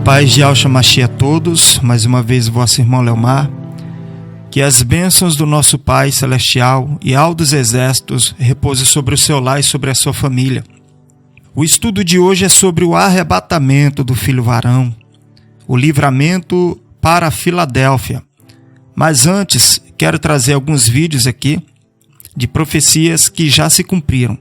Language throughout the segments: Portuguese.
paz de Yahshua Mashiach a todos, mais uma vez vosso irmão Leomar. Que as bênçãos do nosso Pai Celestial e ao dos exércitos repouse sobre o seu lar e sobre a sua família. O estudo de hoje é sobre o arrebatamento do filho varão, o livramento para a Filadélfia. Mas antes, quero trazer alguns vídeos aqui de profecias que já se cumpriram.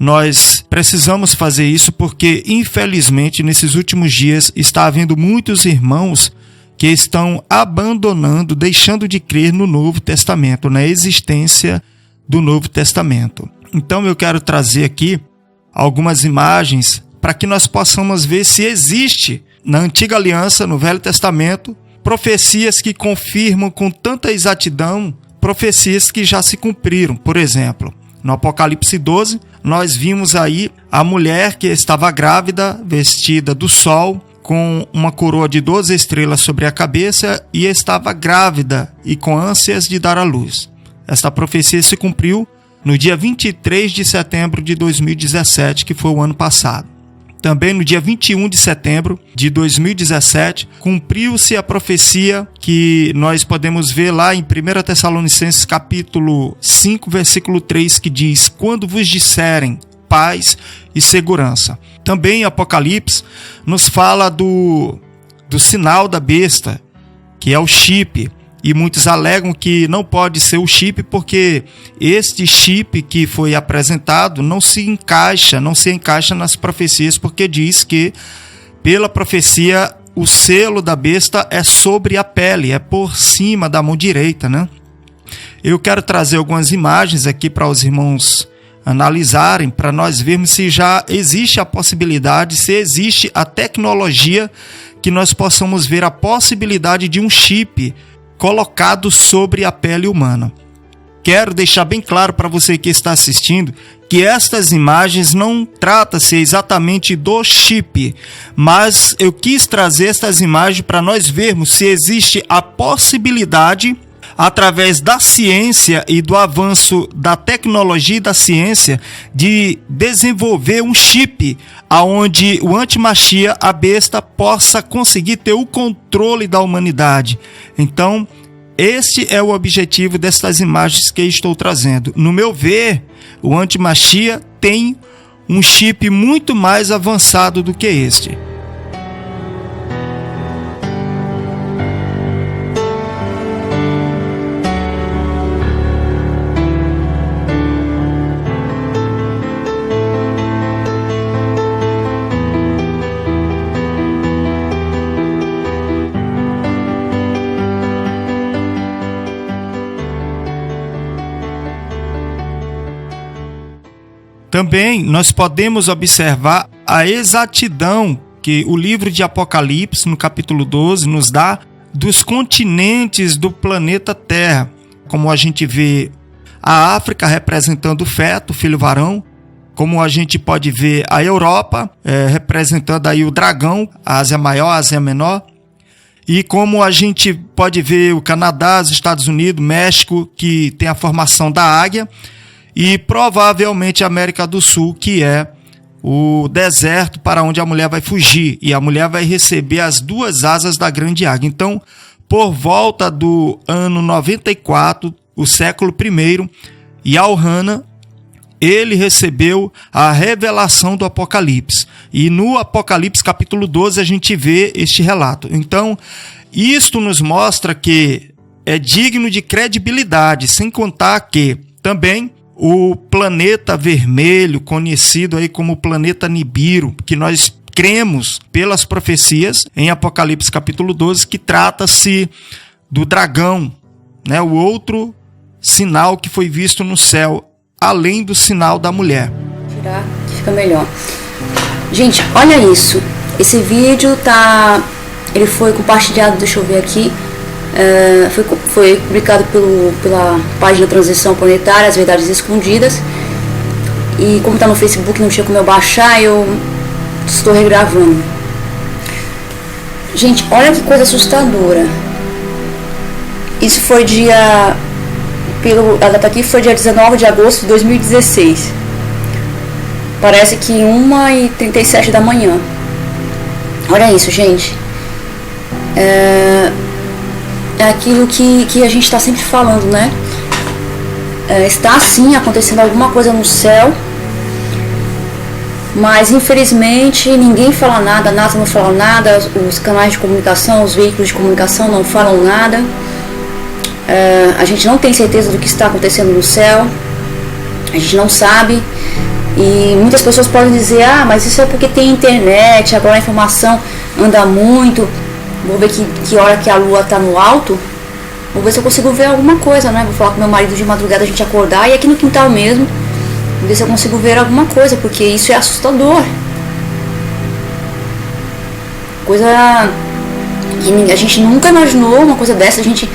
Nós precisamos fazer isso porque, infelizmente, nesses últimos dias está havendo muitos irmãos que estão abandonando, deixando de crer no Novo Testamento, na existência do Novo Testamento. Então eu quero trazer aqui algumas imagens para que nós possamos ver se existe na Antiga Aliança, no Velho Testamento, profecias que confirmam com tanta exatidão profecias que já se cumpriram. Por exemplo, no Apocalipse 12, nós vimos aí a mulher que estava grávida, vestida do sol, com uma coroa de 12 estrelas sobre a cabeça e estava grávida e com ânsias de dar à luz. Esta profecia se cumpriu no dia 23 de setembro de 2017, que foi o ano passado. Também no dia 21 de setembro de 2017, cumpriu-se a profecia que nós podemos ver lá em 1 Tessalonicenses capítulo 5, versículo 3, que diz: quando vos disserem paz e segurança. Também Apocalipse nos fala do sinal da besta, que é o chip. E muitos alegam que não pode ser o chip porque este chip que foi apresentado não se encaixa nas profecias, porque diz que pela profecia o selo da besta é sobre a pele, é por cima da mão direita, né? Eu quero trazer algumas imagens aqui para os irmãos analisarem, para nós vermos se já existe a possibilidade, se existe a tecnologia que nós possamos ver a possibilidade de um chip colocado sobre a pele humana. Quero deixar bem claro para você que está assistindo que estas imagens não tratam-se exatamente do chip, mas eu quis trazer estas imagens para nós vermos se existe a possibilidade, através da ciência e do avanço da tecnologia e da ciência, de desenvolver um chip aonde o anti-Mashiach, a besta, possa conseguir ter o controle da humanidade. Então, este é o objetivo destas imagens que estou trazendo. No meu ver, o anti-Mashiach tem um chip muito mais avançado do que este. Também nós podemos observar a exatidão que o livro de Apocalipse, no capítulo 12, nos dá dos continentes do planeta Terra. Como a gente vê a África representando o feto, o filho varão, como a gente pode ver a Europa representando aí o dragão, a Ásia Maior, a Ásia Menor, e como a gente pode ver o Canadá, os Estados Unidos, México, que tem a formação da águia, e provavelmente a América do Sul, que é o deserto para onde a mulher vai fugir. E a mulher vai receber as duas asas da grande águia. Então, por volta do ano 94, o século I, Yahanan, ele recebeu a revelação do Apocalipse. E no Apocalipse capítulo 12 a gente vê este relato. Então, isto nos mostra que é digno de credibilidade, sem contar que também o planeta vermelho, conhecido aí como planeta Nibiru, que nós cremos pelas profecias em Apocalipse capítulo 12, que trata-se do dragão, né? O outro sinal que foi visto no céu, além do sinal da mulher. Tirar, que fica melhor. Gente, olha isso. Esse vídeo ele foi compartilhado, deixa eu ver aqui. Foi publicado pela página Transição Planetária, As Verdades Escondidas. E como está no Facebook, não tinha como eu baixar, eu estou regravando. Gente, olha que coisa assustadora. Isso foi a data aqui foi dia 19 de agosto de 2016. Parece que 1h37 da manhã. Olha isso, gente. É aquilo que a gente está sempre falando, né? Está sim acontecendo alguma coisa no céu, mas infelizmente ninguém fala nada, a NASA não fala nada, os canais de comunicação, os veículos de comunicação não falam nada. A gente não tem certeza do que está acontecendo no céu, a gente não sabe. E muitas pessoas podem dizer, mas isso é porque tem internet, agora a informação anda muito, vou ver que hora que a lua está no alto, vou ver se eu consigo ver alguma coisa, né? Vou falar com meu marido de madrugada, a gente acordar, e aqui no quintal mesmo, vou ver se eu consigo ver alguma coisa, porque isso é assustador. Coisa que a gente nunca imaginou, uma coisa dessa. A gente...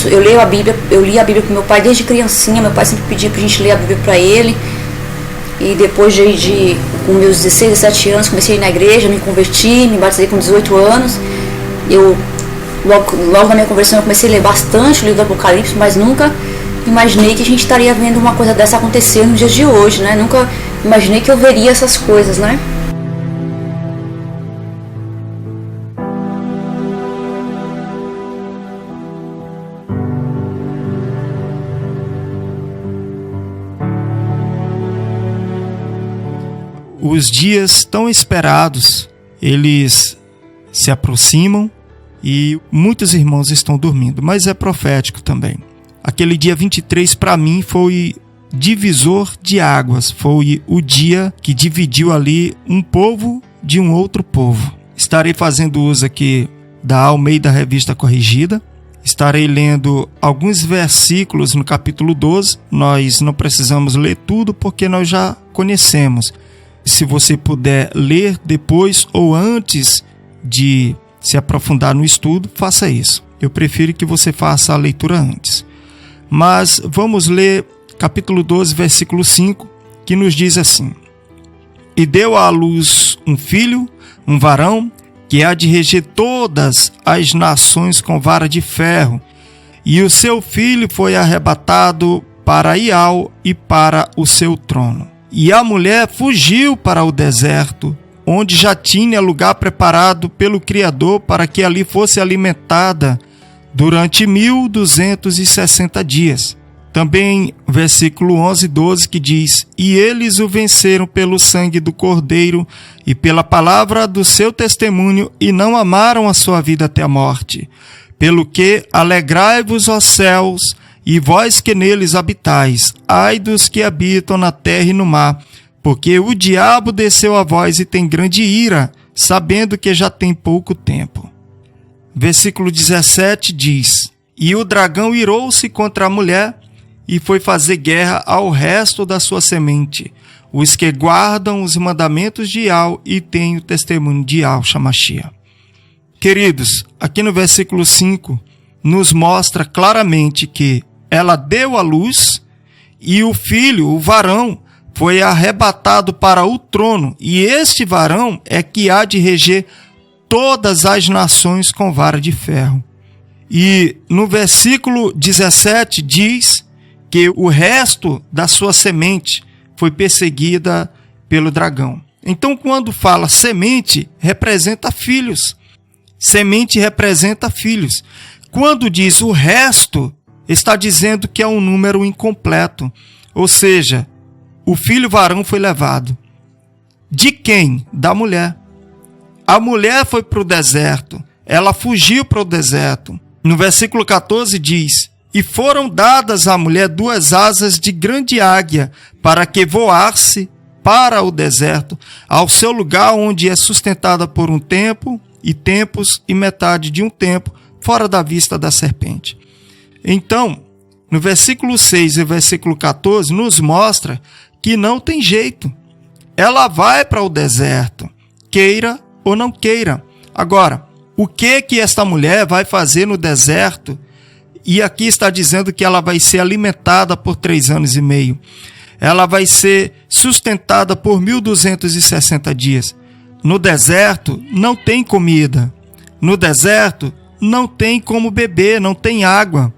Eu li a Bíblia com meu pai desde criancinha. Meu pai sempre pedia pra gente ler a Bíblia pra ele. E depois com meus 16, 17 anos, comecei a ir na igreja, me converti, me batizei com 18 anos. Logo na minha conversão eu comecei a ler bastante o livro do Apocalipse, mas nunca imaginei que a gente estaria vendo uma coisa dessa acontecer nos dias de hoje, né? Nunca imaginei que eu veria essas coisas, né? Os dias tão esperados, eles se aproximam e muitos irmãos estão dormindo, mas é profético também. Aquele dia 23 para mim foi divisor de águas, foi o dia que dividiu ali um povo de um outro povo. Estarei fazendo uso aqui da Almeida Revista Corrigida, estarei lendo alguns versículos no capítulo 12, nós não precisamos ler tudo porque nós já conhecemos. Se você puder ler depois ou antes de se aprofundar no estudo, faça isso. Eu prefiro que você faça a leitura antes. Mas vamos ler capítulo 12, versículo 5, que nos diz assim: E deu à luz um filho, um varão, que há de reger todas as nações com vara de ferro. E o seu filho foi arrebatado para Ial e para o seu trono. E a mulher fugiu para o deserto, onde já tinha lugar preparado pelo Criador para que ali fosse alimentada durante 1260 dias. Também versículo 11 e 12 que diz: E eles o venceram pelo sangue do Cordeiro e pela palavra do seu testemunho, e não amaram a sua vida até a morte. Pelo que alegrai-vos, ó céus, e vós que neles habitais, ai dos que habitam na terra e no mar, porque o diabo desceu a vós e tem grande ira, sabendo que já tem pouco tempo. Versículo 17 diz: E o dragão irou-se contra a mulher, e foi fazer guerra ao resto da sua semente, os que guardam os mandamentos de Ial e têm o testemunho de Yahshua Mashiach. Queridos, aqui no versículo 5, nos mostra claramente que ela deu à luz e o filho, o varão, foi arrebatado para o trono, e este varão é que há de reger todas as nações com vara de ferro. E no versículo 17 diz que o resto da sua semente foi perseguida pelo dragão. Então, quando fala semente, representa filhos. Semente representa filhos. Quando diz o resto, está dizendo que é um número incompleto. Ou seja, o filho varão foi levado. De quem? Da mulher. A mulher foi para o deserto. Ela fugiu para o deserto. No versículo 14 diz: E foram dadas à mulher 2 asas de grande águia, para que voasse para o deserto, ao seu lugar onde é sustentada por um tempo, e tempos, e metade de um tempo, fora da vista da serpente. Então, no versículo 6 e versículo 14, nos mostra que não tem jeito. Ela vai para o deserto, queira ou não queira. Agora, o que esta mulher vai fazer no deserto? E aqui está dizendo que ela vai ser alimentada por 3 anos e meio. Ela vai ser sustentada por 1260 dias. No deserto não tem comida. No deserto não tem como beber, não tem água.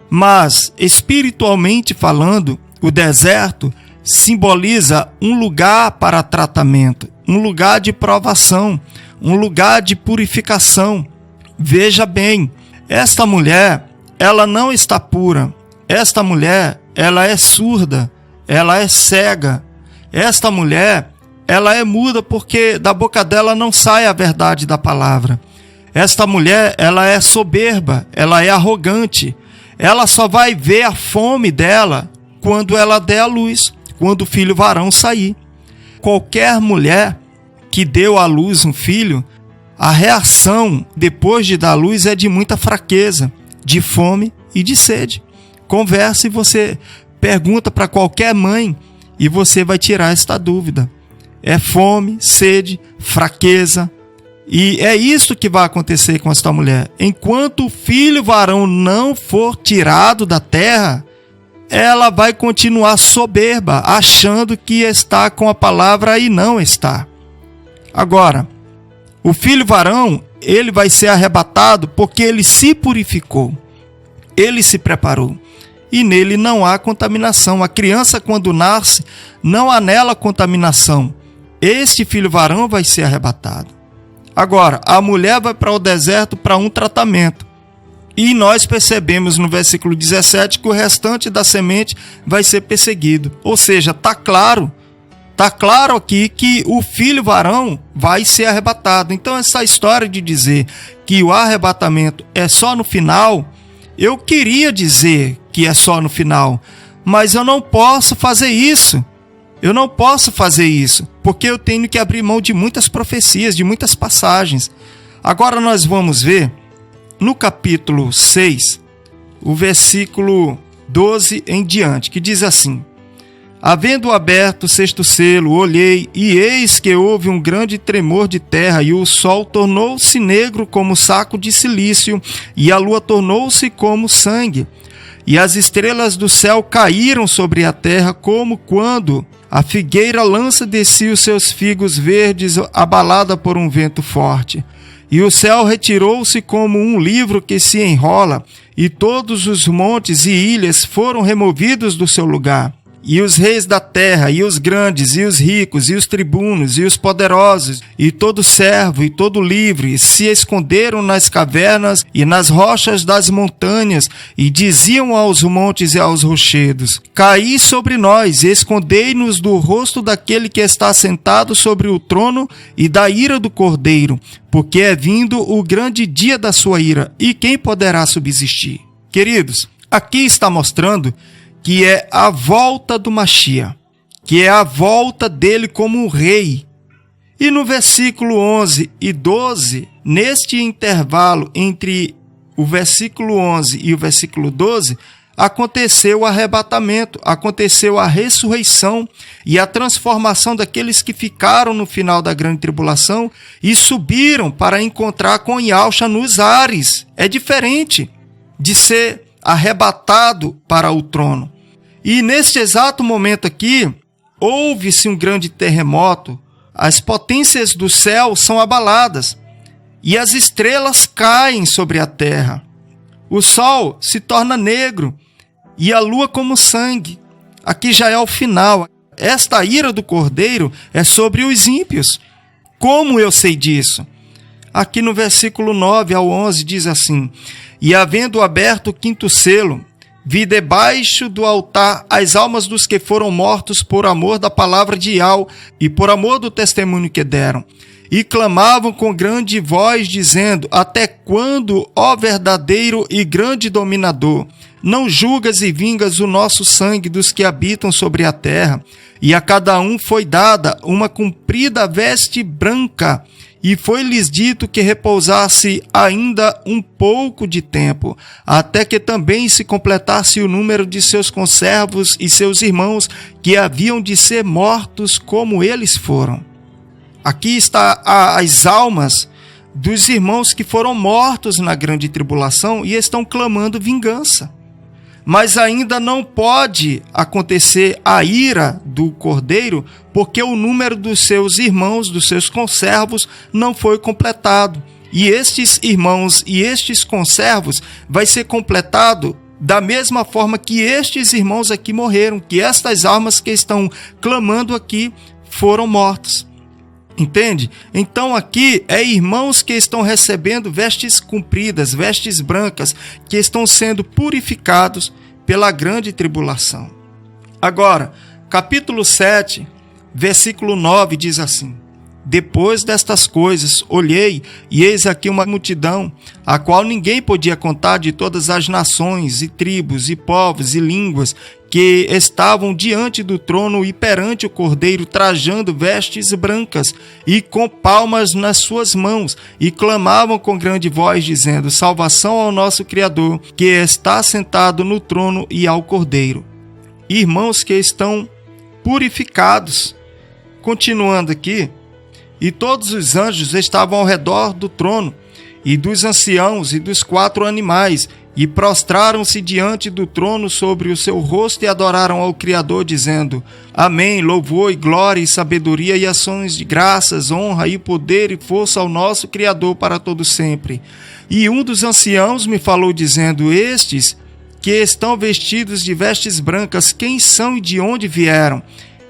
Mas, espiritualmente falando, o deserto simboliza um lugar para tratamento, um lugar de provação, um lugar de purificação. Veja bem, esta mulher, ela não está pura. Esta mulher, ela é surda, ela é cega. Esta mulher, ela é muda porque da boca dela não sai a verdade da palavra. Esta mulher, ela é soberba, ela é arrogante. Ela só vai ver a fome dela quando ela der a luz, quando o filho varão sair. Qualquer mulher que deu à luz um filho, a reação depois de dar à luz é de muita fraqueza, de fome e de sede. Conversa e você pergunta para qualquer mãe e você vai tirar esta dúvida. É fome, sede, fraqueza. E é isso que vai acontecer com esta mulher. Enquanto o filho varão não for tirado da terra, ela vai continuar soberba, achando que está com a palavra e não está. Agora, o filho varão, ele vai ser arrebatado porque ele se purificou, ele se preparou. E nele não há contaminação. A criança, quando nasce, não há nela contaminação. Este filho varão vai ser arrebatado. Agora, a mulher vai para o deserto para um tratamento. E nós percebemos no versículo 17 que o restante da semente vai ser perseguido. Ou seja, está claro aqui que o filho varão vai ser arrebatado. Então essa história de dizer que o arrebatamento é só no final, eu queria dizer que é só no final, mas eu não posso fazer isso. Eu não posso fazer isso, porque eu tenho que abrir mão de muitas profecias, de muitas passagens. Agora nós vamos ver no capítulo 6, o versículo 12 em diante, que diz assim: havendo aberto o sexto selo, olhei, e eis que houve um grande tremor de terra, e o sol tornou-se negro como saco de cilício, e a lua tornou-se como sangue. E as estrelas do céu caíram sobre a terra, como quando a figueira lança de si os seus figos verdes, abalada por um vento forte. E o céu retirou-se como um livro que se enrola, e todos os montes e ilhas foram removidos do seu lugar. E os reis da terra, e os grandes, e os ricos, e os tribunos, e os poderosos, e todo servo, e todo livre, se esconderam nas cavernas e nas rochas das montanhas, e diziam aos montes e aos rochedos: caí sobre nós, e escondei-nos do rosto daquele que está sentado sobre o trono e da ira do Cordeiro, porque é vindo o grande dia da sua ira, e quem poderá subsistir? Queridos, aqui está mostrando que é a volta do Mashiach, que é a volta dele como um rei. E no versículo 11 e 12, neste intervalo entre o versículo 11 e o versículo 12, aconteceu o arrebatamento, aconteceu a ressurreição e a transformação daqueles que ficaram no final da grande tribulação e subiram para encontrar com Yahushua nos ares. É diferente de ser arrebatado para o trono. E neste exato momento aqui, houve-se um grande terremoto, as potências do céu são abaladas e as estrelas caem sobre a terra. O sol se torna negro e a lua como sangue. Aqui já é o final. Esta ira do Cordeiro é sobre os ímpios. Como eu sei disso? Aqui no versículo 9 ao 11 diz assim: e havendo aberto o quinto selo, vi debaixo do altar as almas dos que foram mortos por amor da palavra de Yahweh e por amor do testemunho que deram. E clamavam com grande voz, dizendo: até quando, ó verdadeiro e grande dominador, não julgas e vingas o nosso sangue dos que habitam sobre a terra? E a cada um foi dada uma comprida veste branca, e foi-lhes dito que repousasse ainda um pouco de tempo, até que também se completasse o número de seus conservos e seus irmãos, que haviam de ser mortos como eles foram. Aqui está as almas dos irmãos que foram mortos na grande tribulação e estão clamando vingança. Mas ainda não pode acontecer a ira do Cordeiro, porque o número dos seus irmãos, dos seus conservos, não foi completado. E estes irmãos e estes conservos vai ser completado da mesma forma que estes irmãos aqui morreram, que estas almas que estão clamando aqui foram mortas. Entende? Então aqui é irmãos que estão recebendo vestes compridas, vestes brancas, que estão sendo purificados pela grande tribulação. Agora, capítulo 7, versículo 9 diz assim: depois destas coisas, olhei, e eis aqui uma multidão, a qual ninguém podia contar, de todas as nações, e tribos, e povos, e línguas, que estavam diante do trono e perante o Cordeiro, trajando vestes brancas, e com palmas nas suas mãos, e clamavam com grande voz, dizendo: salvação ao nosso Criador, que está sentado no trono, e ao Cordeiro. Irmãos que estão purificados. Continuando aqui: e todos os anjos estavam ao redor do trono, e dos anciãos e dos 4 animais, e prostraram-se diante do trono sobre o seu rosto e adoraram ao Criador, dizendo: amém, louvor e glória e sabedoria e ações de graças, honra e poder e força ao nosso Criador para todo sempre. E um dos anciãos me falou, dizendo: estes que estão vestidos de vestes brancas, quem são e de onde vieram?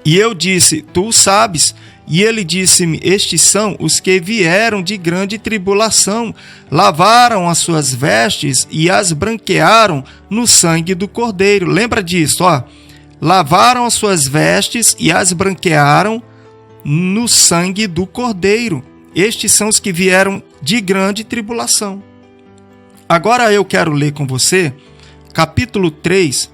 E eu disse: tu sabes. E ele disse-me: estes são os que vieram de grande tribulação, lavaram as suas vestes e as branquearam no sangue do Cordeiro. Lembra disso, ó? Lavaram as suas vestes e as branquearam no sangue do Cordeiro. Estes são os que vieram de grande tribulação. Agora eu quero ler com você, capítulo 3,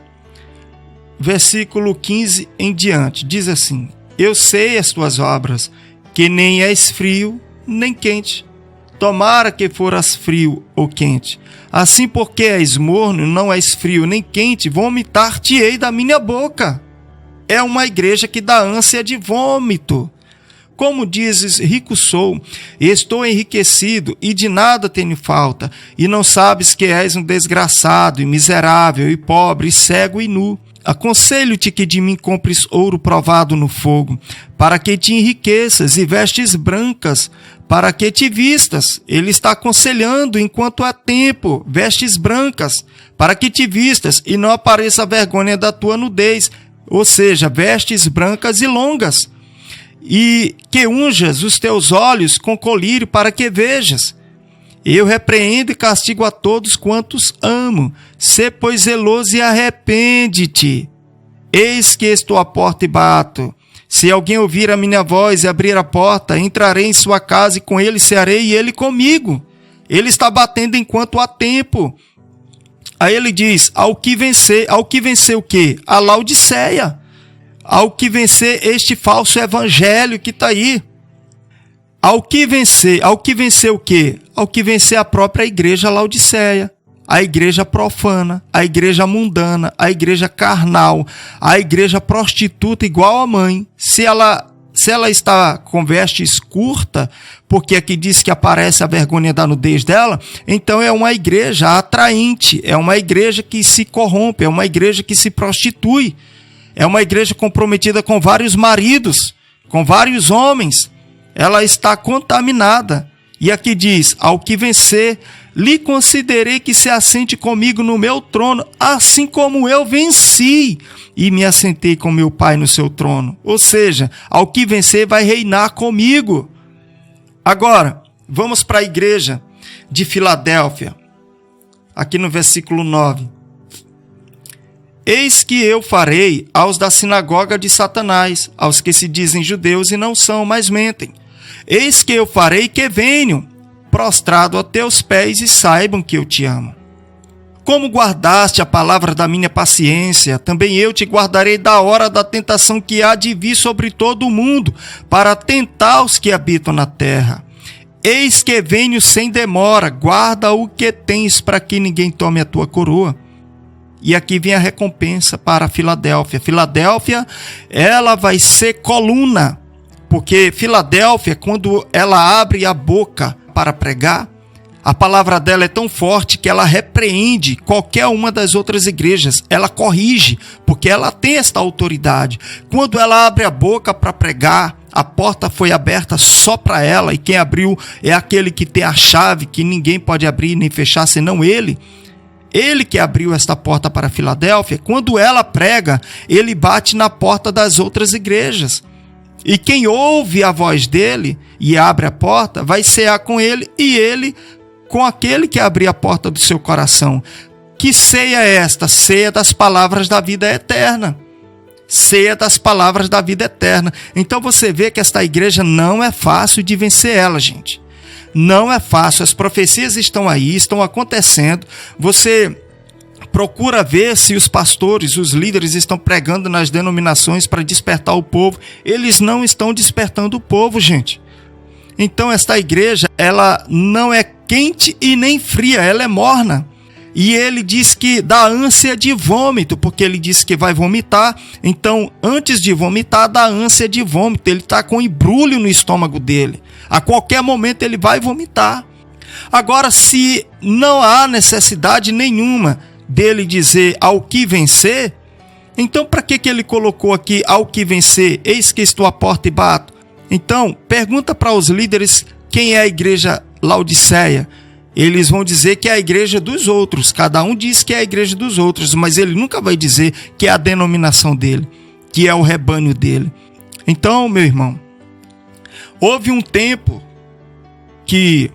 versículo 15 em diante. Diz assim: eu sei as tuas obras, que nem és frio, nem quente. Tomara que foras frio ou quente. Assim, porque és morno, não és frio nem quente, vomitar-te-ei da minha boca. É uma igreja que dá ânsia de vômito. Como dizes: rico sou, estou enriquecido, e de nada tenho falta, e não sabes que és um desgraçado, e miserável, e pobre, e cego e nu. Aconselho-te que de mim compres ouro provado no fogo, para que te enriqueças, e vestes brancas, para que te vistas. Ele está aconselhando enquanto há tempo, vestes brancas, para que te vistas, e não apareça a vergonha da tua nudez, ou seja, vestes brancas e longas. E que unjas os teus olhos com colírio, para que vejas. Eu repreendo e castigo a todos quantos amo. Sê, pois, zeloso e arrepende-te. Eis que estou à porta e bato. Se alguém ouvir a minha voz e abrir a porta, entrarei em sua casa e com ele cearei e ele comigo. Ele está batendo enquanto há tempo. Aí ele diz: ao que vencer o quê? A Laodiceia. Ao que vencer este falso evangelho que está aí. Ao que vencer o quê? Ao que vencer a própria igreja Laodiceia, a igreja profana, a igreja mundana, a igreja carnal, a igreja prostituta igual a mãe. Se ela está com vestes curtas, porque aqui diz que aparece a vergonha da nudez dela, então é uma igreja atraente, é uma igreja que se corrompe, é uma igreja que se prostitui, é uma igreja comprometida com vários maridos, com vários homens. Ela está contaminada. E aqui diz: ao que vencer, lhe considerei que se assente comigo no meu trono, assim como eu venci e me assentei com meu Pai no seu trono. Ou seja, ao que vencer vai reinar comigo. Agora, vamos para a igreja de Filadélfia, aqui no versículo 9. Eis que eu farei aos da sinagoga de Satanás, aos que se dizem judeus e não são, mas mentem. Eis que eu farei que venham, prostrado a teus pés, e saibam que eu te amo. Como guardaste a palavra da minha paciência, também eu te guardarei da hora da tentação que há de vir sobre todo o mundo, para tentar os que habitam na terra. Eis que venho sem demora, guarda o que tens, para que ninguém tome a tua coroa. E aqui vem a recompensa para Filadélfia. Filadélfia, ela vai ser coluna, porque Filadélfia, quando ela abre a boca para pregar, a palavra dela é tão forte que ela repreende qualquer uma das outras igrejas. Ela corrige, porque ela tem esta autoridade. Quando ela abre a boca para pregar, a porta foi aberta só para ela, e quem abriu é aquele que tem a chave, que ninguém pode abrir nem fechar senão ele. Ele que abriu esta porta para a Filadélfia, quando ela prega, ele bate na porta das outras igrejas. E quem ouve a voz dele e abre a porta, vai cear com ele e ele com aquele que abrir a porta do seu coração. Que ceia é esta? Ceia das palavras da vida eterna. Ceia das palavras da vida eterna. Então você vê que esta igreja não é fácil de vencer ela, gente. Não é fácil, as profecias estão aí, estão acontecendo. Você procura ver se os pastores, os líderes estão pregando nas denominações para despertar o povo. Eles não estão despertando o povo, gente. Então esta igreja, ela não é quente e nem fria, ela é morna. E ele diz que dá ânsia de vômito, porque ele disse que vai vomitar. Então, antes de vomitar, dá ânsia de vômito. Ele está com embrulho no estômago dele. A qualquer momento ele vai vomitar. Agora, se não há necessidade nenhuma dele dizer ao que vencer, então para que ele colocou aqui ao que vencer? Eis que estou à porta e bato. Então, pergunta para os líderes quem é a igreja Laodiceia. Eles vão dizer que é a igreja dos outros. Cada um diz que é a igreja dos outros, mas ele nunca vai dizer que é a denominação dele, que é o rebanho dele. Então, meu irmão, houve um tempo que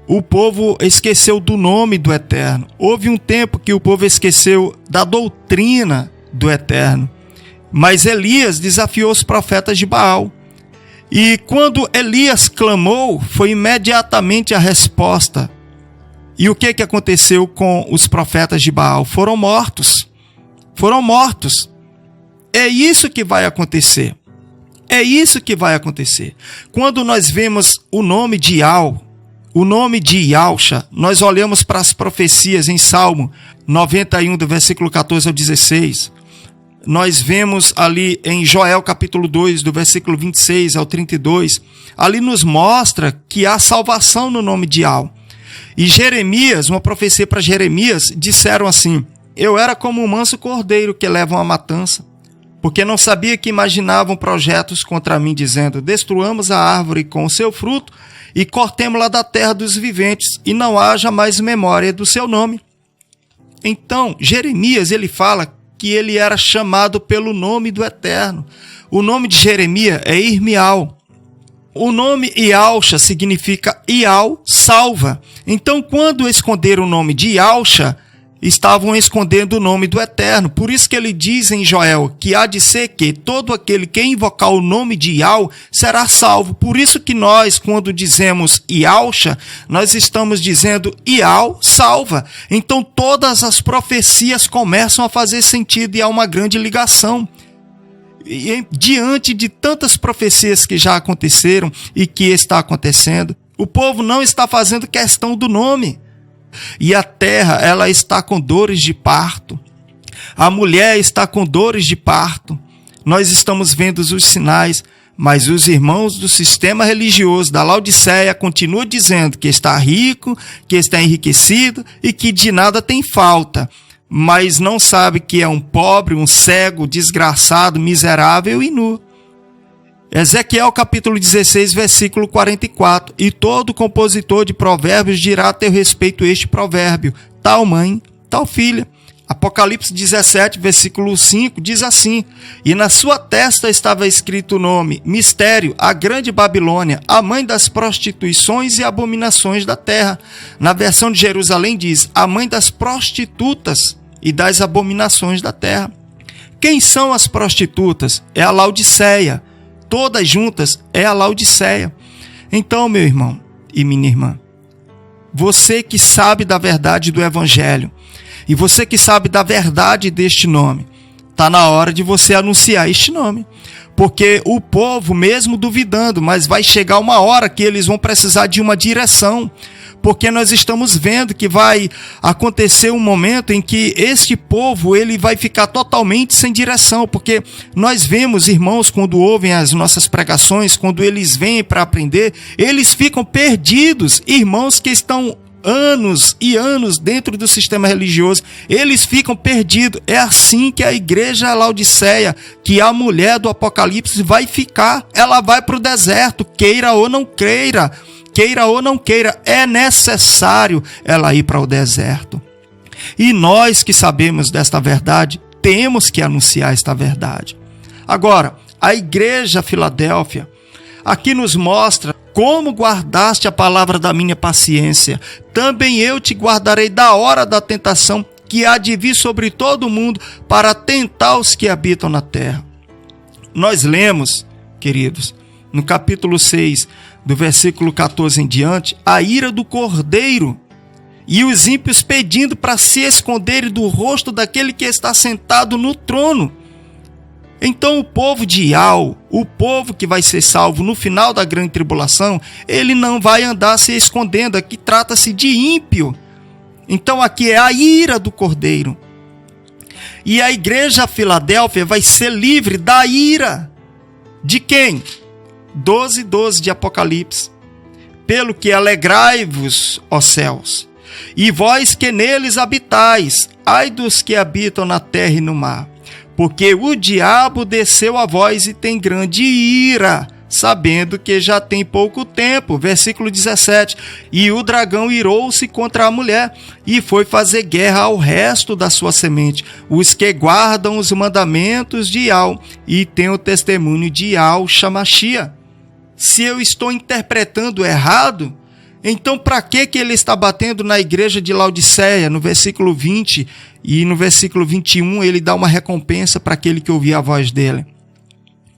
o povo esqueceu do nome do Eterno. Houve um tempo que o povo esqueceu da doutrina do Eterno. Mas Elias desafiou os profetas de Baal. E quando Elias clamou, foi imediatamente a resposta. E o que aconteceu com os profetas de Baal? Foram mortos. Foram mortos. É isso que vai acontecer. É isso que vai acontecer. Quando nós vemos o nome de Ial, o nome de Ialcha, nós olhamos para as profecias em Salmo 91, do versículo 14 ao 16. Nós vemos ali em Joel capítulo 2, do versículo 26 ao 32. Ali nos mostra que há salvação no nome de Ial. E Jeremias, uma profecia para Jeremias, disseram assim: eu era como um manso cordeiro que leva uma matança, porque não sabia que imaginavam projetos contra mim, dizendo: destruamos a árvore com o seu fruto e cortemo-la da terra dos viventes, e não haja mais memória do seu nome. Então, Jeremias, ele fala que ele era chamado pelo nome do Eterno. O nome de Jeremias é Irmial. O nome Ialcha significa Ial salva. Então, quando esconderam o nome de Ialcha, estavam escondendo o nome do Eterno. Por isso que ele diz em Joel que há de ser que todo aquele que invocar o nome de Ial será salvo. Por isso que nós, quando dizemos Ialcha, nós estamos dizendo Ial salva. Então todas as profecias começam a fazer sentido e há uma grande ligação. E diante de tantas profecias que já aconteceram e que está acontecendo, o povo não está fazendo questão do nome. E a terra, ela está com dores de parto. A mulher está com dores de parto. Nós estamos vendo os sinais, mas os irmãos do sistema religioso da Laodiceia continuam dizendo que está rico, que está enriquecido e que de nada tem falta. Mas não sabe que é um pobre, um cego, desgraçado, miserável e nu. Ezequiel capítulo 16, versículo 44. E todo compositor de provérbios dirá a teu respeito este provérbio: tal mãe, tal filha. Apocalipse 17, versículo 5, diz assim: e na sua testa estava escrito o nome: mistério, a grande Babilônia, a mãe das prostituições e abominações da terra. Na versão de Jerusalém diz: a mãe das prostitutas e das abominações da terra. Quem são as prostitutas? É a Laodiceia. Todas juntas é a Laodiceia. Então, meu irmão e minha irmã, você que sabe da verdade do Evangelho, e você que sabe da verdade deste nome, está na hora de você anunciar este nome. Porque o povo, mesmo duvidando, mas vai chegar uma hora que eles vão precisar de uma direção. Porque nós estamos vendo que vai acontecer um momento em que este povo ele vai ficar totalmente sem direção. Porque nós vemos, irmãos, quando ouvem as nossas pregações, quando eles vêm para aprender, eles ficam perdidos. Irmãos que estão anos e anos dentro do sistema religioso, eles ficam perdidos. É assim que a igreja Laodiceia, que a mulher do Apocalipse vai ficar. Ela vai para o deserto, queira ou não queira, é necessário ela ir para o deserto. E nós que sabemos desta verdade, temos que anunciar esta verdade. Agora, a igreja Filadélfia aqui nos mostra como guardaste a palavra da minha paciência. Também eu te guardarei da hora da tentação que há de vir sobre todo o mundo para tentar os que habitam na terra. Nós lemos, queridos, no capítulo 6, do versículo 14 em diante, a ira do cordeiro e os ímpios pedindo para se esconderem do rosto daquele que está sentado no trono. Então o povo de Ial, o povo que vai ser salvo no final da grande tribulação, ele não vai andar se escondendo. Aqui trata-se de ímpio. Então aqui é a ira do cordeiro. E a igreja Filadélfia vai ser livre da ira. De quem? 12:12 de Apocalipse. Pelo que alegrai-vos, ó céus, e vós que neles habitais, ai dos que habitam na terra e no mar. Porque o diabo desceu a vós e tem grande ira, sabendo que já tem pouco tempo. Versículo 17. E o dragão irou-se contra a mulher e foi fazer guerra ao resto da sua semente, os que guardam os mandamentos de Ial e têm o testemunho de Ial Shamashia. Se eu estou interpretando errado, então para que ele está batendo na igreja de Laodiceia, no versículo 20 e no versículo 21, ele dá uma recompensa para aquele que ouvir a voz dele?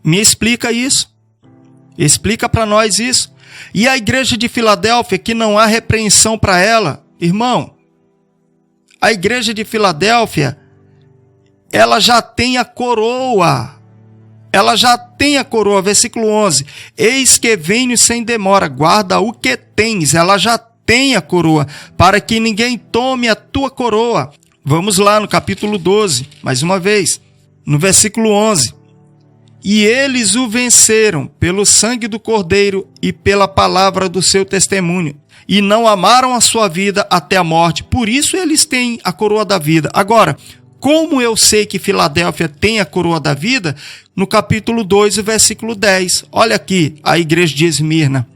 Me explica isso. Explica para nós isso. E a igreja de Filadélfia, que não há repreensão para ela, irmão, a igreja de Filadélfia, ela já tem a coroa. Ela já tem a coroa, versículo 11. Eis que venho sem demora, guarda o que tens. Ela já tem a coroa, para que ninguém tome a tua coroa. Vamos lá no capítulo 12, mais uma vez, no versículo 11. E eles o venceram pelo sangue do Cordeiro e pela palavra do seu testemunho, e não amaram a sua vida até a morte. Por isso eles têm a coroa da vida. Agora, como eu sei que Filadélfia tem a coroa da vida? No capítulo 2, versículo 10. Olha aqui, a igreja de Esmirna.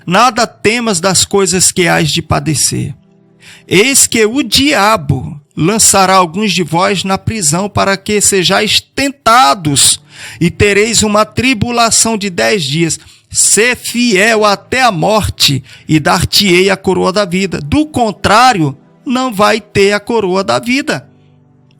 Nada temas das coisas que hás de padecer. Eis que o diabo lançará alguns de vós na prisão para que sejais tentados e tereis uma tribulação de 10 dias. Sê fiel até a morte e dar-te-ei a coroa da vida. Do contrário, não vai ter a coroa da vida.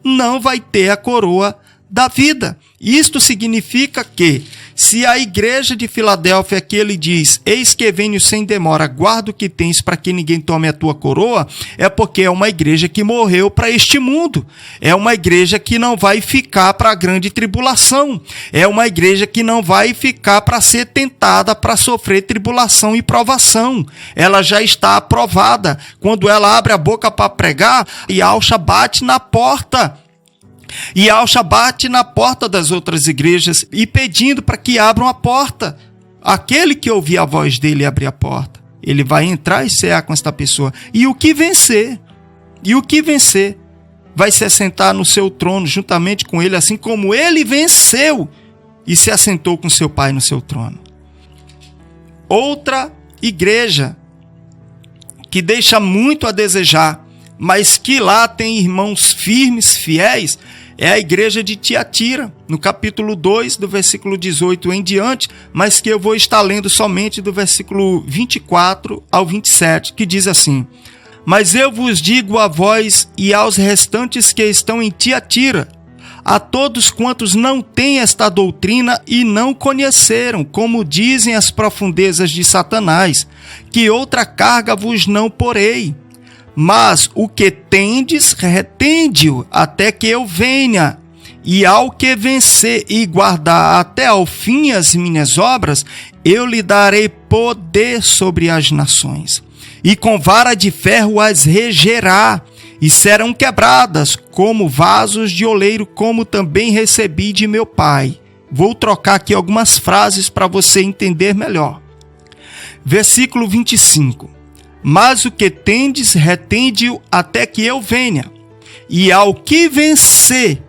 Não vai ter a coroa da vida. Isto significa que, se a igreja de Filadélfia que ele diz, eis que venho sem demora, guarda o que tens para que ninguém tome a tua coroa, é porque é uma igreja que morreu para este mundo. É uma igreja que não vai ficar para a grande tribulação. É uma igreja que não vai ficar para ser tentada, para sofrer tribulação e provação. Ela já está aprovada. Quando ela abre a boca para pregar, Yahshua bate na porta. E Yahshua bate na porta das outras igrejas e pedindo para que abram a porta. Aquele que ouvir a voz dele abrir a porta, ele vai entrar e cear com esta pessoa. E o que vencer? Vai se assentar no seu trono juntamente com ele, assim como ele venceu e se assentou com seu pai no seu trono. Outra igreja que deixa muito a desejar, mas que lá tem irmãos firmes, fiéis, é a igreja de Tiatira, no capítulo 2, do versículo 18 em diante, mas que eu vou estar lendo somente do versículo 24 ao 27, que diz assim: Mas eu vos digo a vós e aos restantes que estão em Tiatira, a todos quantos não têm esta doutrina e não conheceram, como dizem as profundezas de Satanás, que outra carga vos não porei. Mas o que tendes, retende-o até que eu venha. E ao que vencer e guardar até ao fim as minhas obras, eu lhe darei poder sobre as nações. E com vara de ferro as regerá, e serão quebradas como vasos de oleiro, como também recebi de meu Pai. Vou trocar aqui algumas frases para você entender melhor. Versículo 25. Mas o que tendes, retende-o até que eu venha. E ao que vencer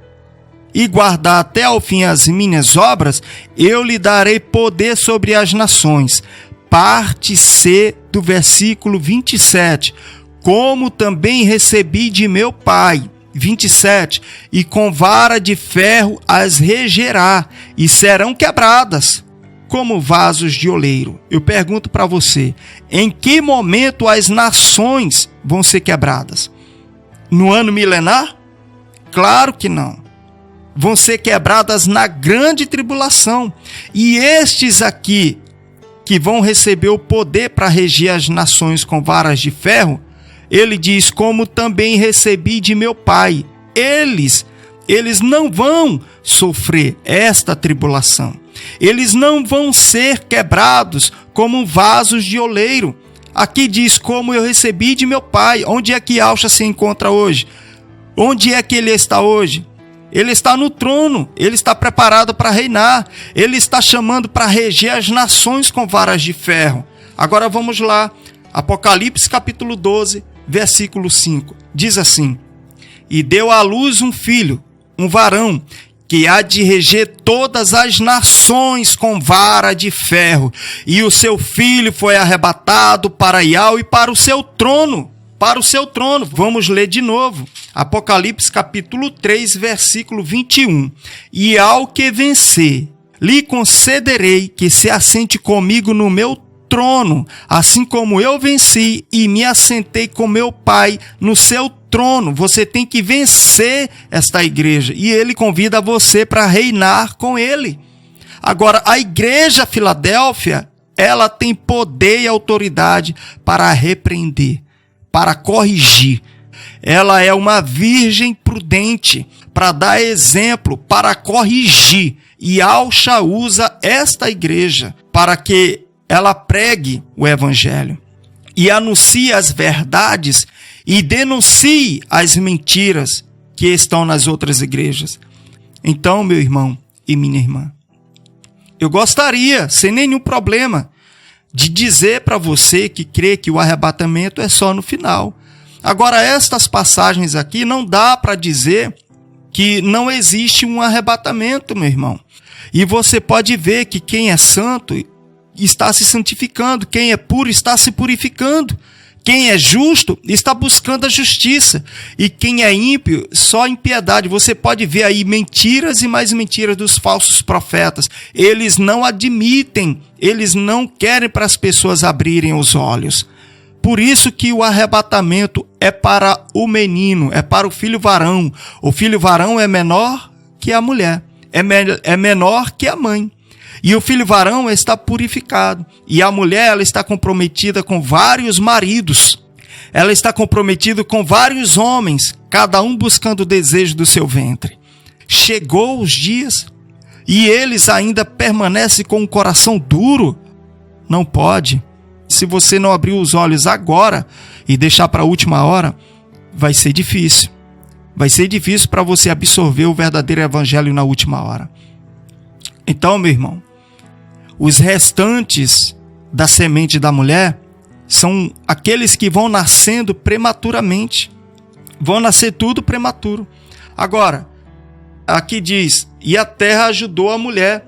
e guardar até ao fim as minhas obras, eu lhe darei poder sobre as nações. Parte C do versículo 27. como também recebi de meu pai. 27. E com vara de ferro as regerá, e serão quebradas, como vasos de oleiro. Eu pergunto para você, em que momento as nações vão ser quebradas? No ano milenar? Claro que não. Vão ser quebradas na grande tribulação. E estes aqui, que vão receber o poder para reger as nações com varas de ferro, ele diz, como também recebi de meu pai. Eles não vão sofrer esta tribulação. Eles não vão ser quebrados como vasos de oleiro. Aqui diz, como eu recebi de meu pai. Onde é que Yahshua se encontra hoje? Onde é que ele está hoje? Ele está no trono, ele está preparado para reinar. Ele está chamando para reger as nações com varas de ferro. Agora vamos lá. Apocalipse capítulo 12, versículo 5. Diz assim: e deu à luz um filho, um varão, que há de reger todas as nações com vara de ferro. E o seu filho foi arrebatado para Yahweh e para o seu trono. Para o seu trono. Vamos ler de novo. Apocalipse capítulo 3, versículo 21. E ao que vencer, lhe concederei que se assente comigo no meu trono, assim como eu venci e me assentei com meu pai no seu trono. Você tem que vencer esta igreja e ele convida você para reinar com ele. Agora, a igreja Filadélfia, ela tem poder e autoridade para repreender, para corrigir. Ela é uma virgem prudente para dar exemplo, para corrigir. E Yahshua usa esta igreja para que ela pregue o evangelho e anuncie as verdades e denuncie as mentiras que estão nas outras igrejas. Então, meu irmão e minha irmã, eu gostaria, sem nenhum problema, de dizer para você que crê que o arrebatamento é só no final. Agora, estas passagens aqui não dá para dizer que não existe um arrebatamento, meu irmão. E você pode ver que quem é santo está se santificando, quem é puro está se purificando, quem é justo está buscando a justiça, e quem é ímpio só impiedade. Você pode ver aí mentiras e mais mentiras dos falsos profetas. Eles não admitem, eles não querem para as pessoas abrirem os olhos. Por isso que o arrebatamento é para o menino, é para o filho varão. O filho varão é menor que a mulher, é menor que a mãe. E o filho varão está purificado. E a mulher, ela está comprometida com vários maridos. Ela está comprometida com vários homens, cada um buscando o desejo do seu ventre. Chegou os dias e eles ainda permanecem com o coração duro. Não pode. Se você não abrir os olhos agora e deixar para a última hora, vai ser difícil. Vai ser difícil para você absorver o verdadeiro evangelho na última hora. Então, meu irmão, os restantes da semente da mulher são aqueles que vão nascendo prematuramente. Vão nascer tudo prematuro. Agora, aqui diz, e a terra ajudou a mulher.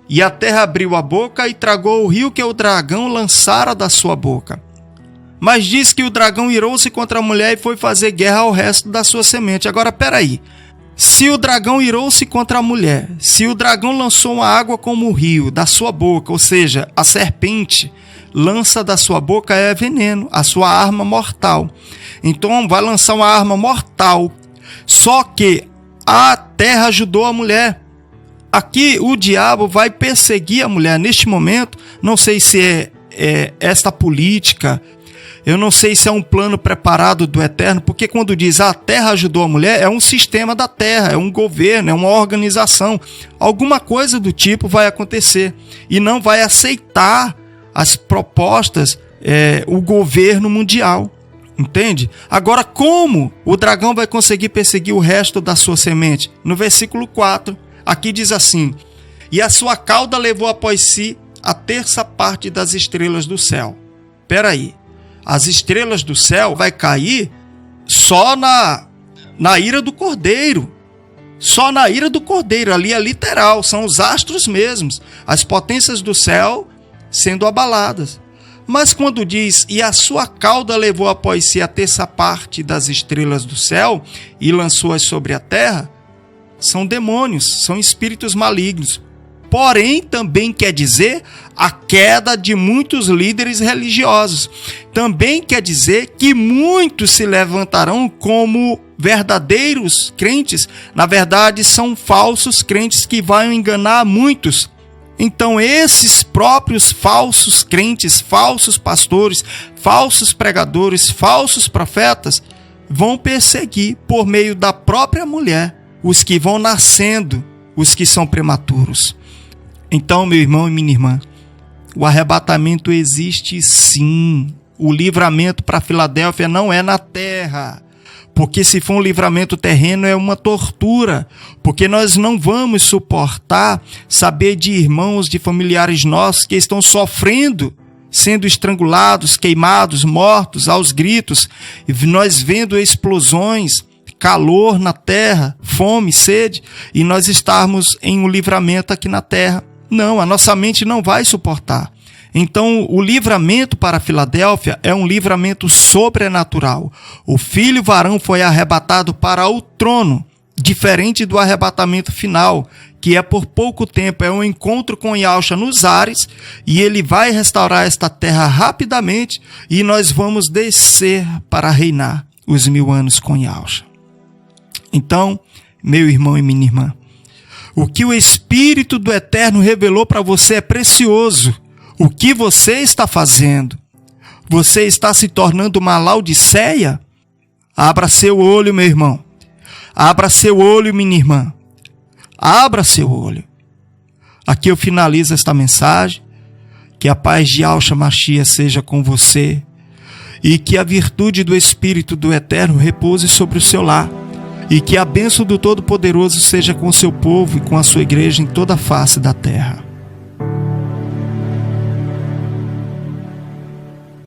E a terra abriu a boca e tragou o rio que o dragão lançara da sua boca. Mas diz que o dragão irou-se contra a mulher e foi fazer guerra ao resto da sua semente. Agora, peraí. Se o dragão irou-se contra a mulher, se o dragão lançou uma água como o rio da sua boca, ou seja, a serpente lança da sua boca é veneno, a sua arma mortal. Então vai lançar uma arma mortal. Só que a terra ajudou a mulher. Aqui o diabo vai perseguir a mulher neste momento. Não sei se é esta política, eu não sei se é um plano preparado do Eterno, porque quando diz a terra ajudou a mulher, é um sistema da terra, é um governo, é uma organização. Alguma coisa do tipo vai acontecer e não vai aceitar as propostas, o governo mundial. Entende? Agora, como o dragão vai conseguir perseguir o resto da sua semente? No versículo 4. Aqui diz assim, e a sua cauda levou após si a terça parte das estrelas do céu. Espera aí, as estrelas do céu vai cair só na ira do Cordeiro. Só na ira do Cordeiro, ali é literal, são os astros mesmos, as potências do céu sendo abaladas. Mas quando diz, e a sua cauda levou após si a terça parte das estrelas do céu e lançou-as sobre a terra, são demônios, são espíritos malignos. Porém, também quer dizer a queda de muitos líderes religiosos. Também quer dizer que muitos se levantarão como verdadeiros crentes. Na verdade, são falsos crentes que vão enganar muitos. Então, esses próprios falsos crentes, falsos pastores, falsos pregadores, falsos profetas, vão perseguir por meio da própria mulher os que vão nascendo, os que são prematuros. Então, meu irmão e minha irmã, o arrebatamento existe sim. O livramento para Filadélfia não é na terra. Porque se for um livramento terreno é uma tortura. Porque nós não vamos suportar saber de irmãos, de familiares nossos que estão sofrendo, sendo estrangulados, queimados, mortos aos gritos. E nós vendo explosões, calor na terra, fome, sede, e nós estarmos em um livramento aqui na terra. Não, a nossa mente não vai suportar. Então, o livramento para Filadélfia é um livramento sobrenatural. O filho varão foi arrebatado para o trono, diferente do arrebatamento final, que é por pouco tempo, é um encontro com Yahshua nos ares, e ele vai restaurar esta terra rapidamente, e nós vamos descer para reinar os 1000 anos com Yahshua. Então, meu irmão e minha irmã, o que o Espírito do Eterno revelou para você é precioso. O que você está fazendo? Você está se tornando uma Laodiceia? Abra seu olho, meu irmão. Abra seu olho, minha irmã. Abra seu olho. Aqui eu finalizo esta mensagem. Que a paz de Yahshua Mashiach seja com você. E que a virtude do Espírito do Eterno repouse sobre o seu lar. E que a bênção do Todo-Poderoso seja com o seu povo e com a sua igreja em toda a face da terra.